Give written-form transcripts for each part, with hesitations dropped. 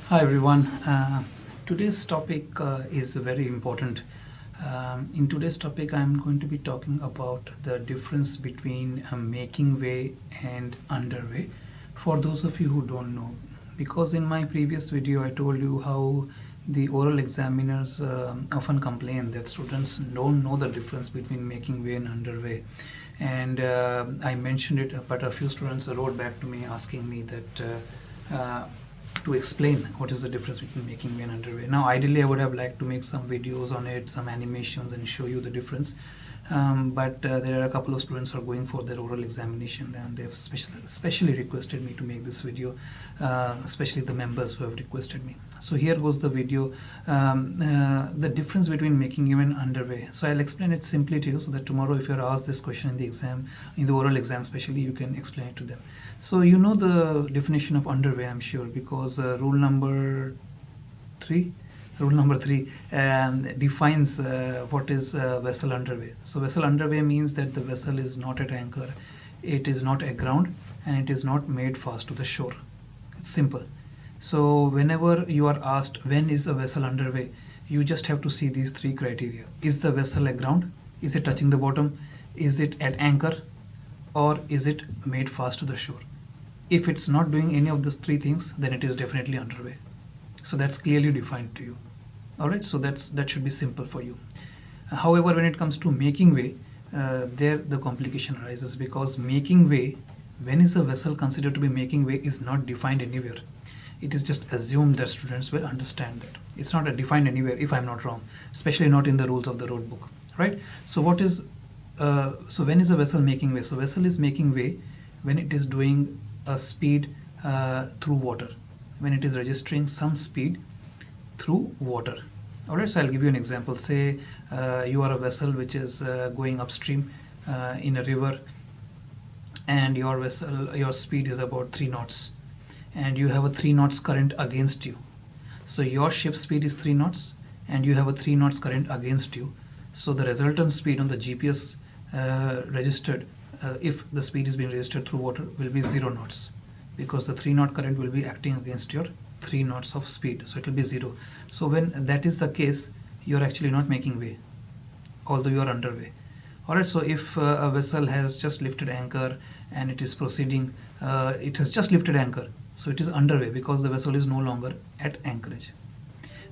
Hi everyone. Today's topic is very important. In today's topic, I'm going to be talking about the difference between making way and underway. For those of you who don't know, because in my previous video, I told you how the oral examiners often complain that students don't know the difference between making way and underway. And I mentioned it, but a few students wrote back to me asking me that. To explain what is the difference between making way and underway. Now, ideally, I would have liked to make some videos on it, some animations, and show you the difference. But there are a couple of students who are going for their oral examination, and they have specially requested me to make this video, especially the members who have requested me. So here goes the video, the difference between making way and underway. So I'll explain it simply to you so that tomorrow if you're asked this question in the exam, in the oral exam especially, you can explain it to them. So you know the definition of underway, I'm sure, because rule number three defines what is vessel underway. So vessel underway means that the vessel is not at anchor, it is not aground, and it is not made fast to the shore. It's simple. So whenever you are asked when is a vessel underway, you just have to see these three criteria. Is the vessel aground? Is it touching the bottom? Is it at anchor? Or is it made fast to the shore? If it's not doing any of those three things, then it is definitely underway. So that's clearly defined to you. All right, so that should be simple for you. However, when it comes to making way, there the complication arises, because making way, when is a vessel considered to be making way, is not defined anywhere. It is just assumed that students will understand that. It's not defined anywhere, if I'm not wrong, especially not in the rules of the road book, right? So what is so when is a vessel making way? So vessel is making way when it is doing a speed through water, when it is registering some speed through water. All right, so I'll give you an example. Say you are a vessel which is going upstream in a river, and your speed is about 3 knots, and you have a 3 knots current against you. So your ship speed is 3 knots, and you have a 3 knots current against you. So the resultant speed on the GPS registered, if the speed is being registered through water, will be 0 knots, because the 3 knot current will be acting against your 3 knots of speed, so it will be 0. So when that is the case, you are actually not making way, although you are underway. Alright, so if a vessel has just lifted anchor and it is proceeding, it has just lifted anchor, so it is underway because the vessel is no longer at anchorage.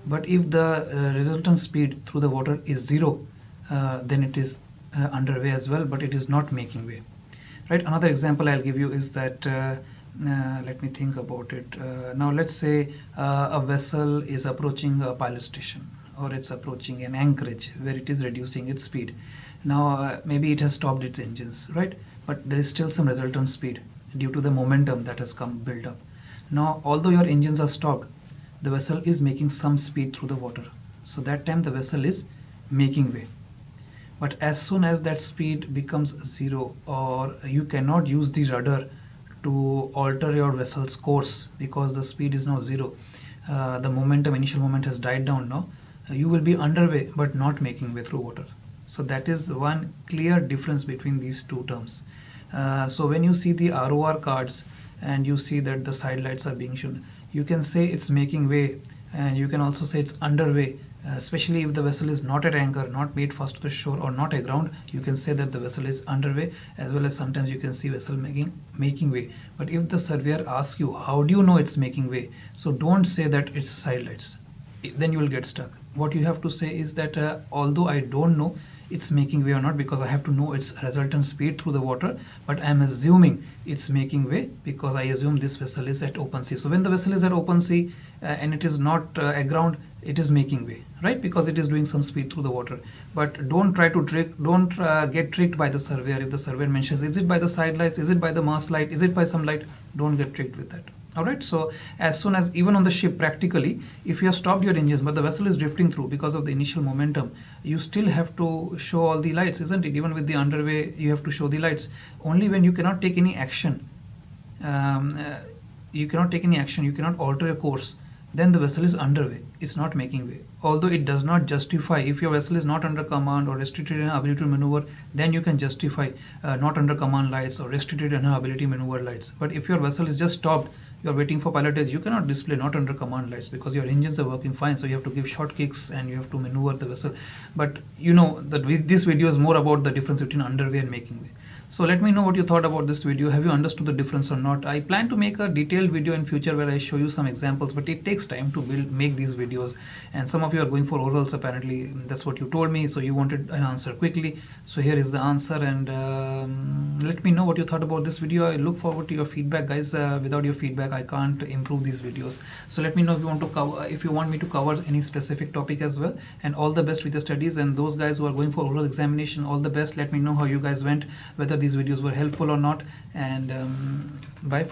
But if the resultant speed through the water is 0, then it is underway as well, but it is not making way. Right, another example I'll give you is that let me think about it. Now let's say a vessel is approaching a pilot station, or it's approaching an anchorage where it is reducing its speed. Now maybe it has stopped its engines, right? But there is still some resultant speed due to the momentum that has come built up. Now although your engines are stopped, the vessel is making some speed through the water. So that time the vessel is making way. But as soon as that speed becomes 0, or you cannot use the rudder to alter your vessel's course because the speed is now 0, the initial moment has died down now, you will be underway but not making way through water. So that is one clear difference between these two terms. So when you see the ROR cards and you see that the side lights are being shown, you can say it's making way, and you can also say it's underway. Especially if the vessel is not at anchor, not made fast to the shore, or not aground, you can say that the vessel is underway, as well as sometimes you can see vessel making way. But if the surveyor asks you, how do you know it's making way? So don't say that it's side lights. Then you will get stuck. What you have to say is that although I don't know it's making way or not, because I have to know its resultant speed through the water, but I am assuming it's making way because I assume this vessel is at open sea. So when the vessel is at open sea and it is not aground, it is making way, right? Because it is doing some speed through the water. But don't try to get tricked by the surveyor. If the surveyor mentions, is it by the side lights, is it by the mast light, is it by some light, don't get tricked with that. All right, so as soon as, even on the ship, practically, if you have stopped your engines but the vessel is drifting through because of the initial momentum, you still have to show all the lights, isn't it? Even with the underway, you have to show the lights. Only when you cannot take any action, you cannot alter your course, then the vessel is underway. It's not making way. Although it does not justify, if your vessel is not under command or restricted in ability to maneuver, then you can justify not under command lights or restricted in ability to maneuver lights. But if your vessel is just stopped, you're waiting for pilot test, you cannot display not under command lights because your engines are working fine, so you have to give short kicks and you have to maneuver the vessel. But you know that this video is more about the difference between underway and making way. So let me know what you thought about this video. Have you understood the difference or not? I plan to make a detailed video in future where I show you some examples, but it takes time to make these videos, and some of you are going for orals apparently. That's what you told me, so you wanted an answer quickly. So here is the answer, and let me know what you thought about this video. I look forward to your feedback, guys. Without your feedback I can't improve these videos. So let me know if you want to cover, if you want me to cover any specific topic as well. And all the best with your studies, and those guys who are going for oral examination, all the best. Let me know how you guys went, whether these videos were helpful or not, and bye for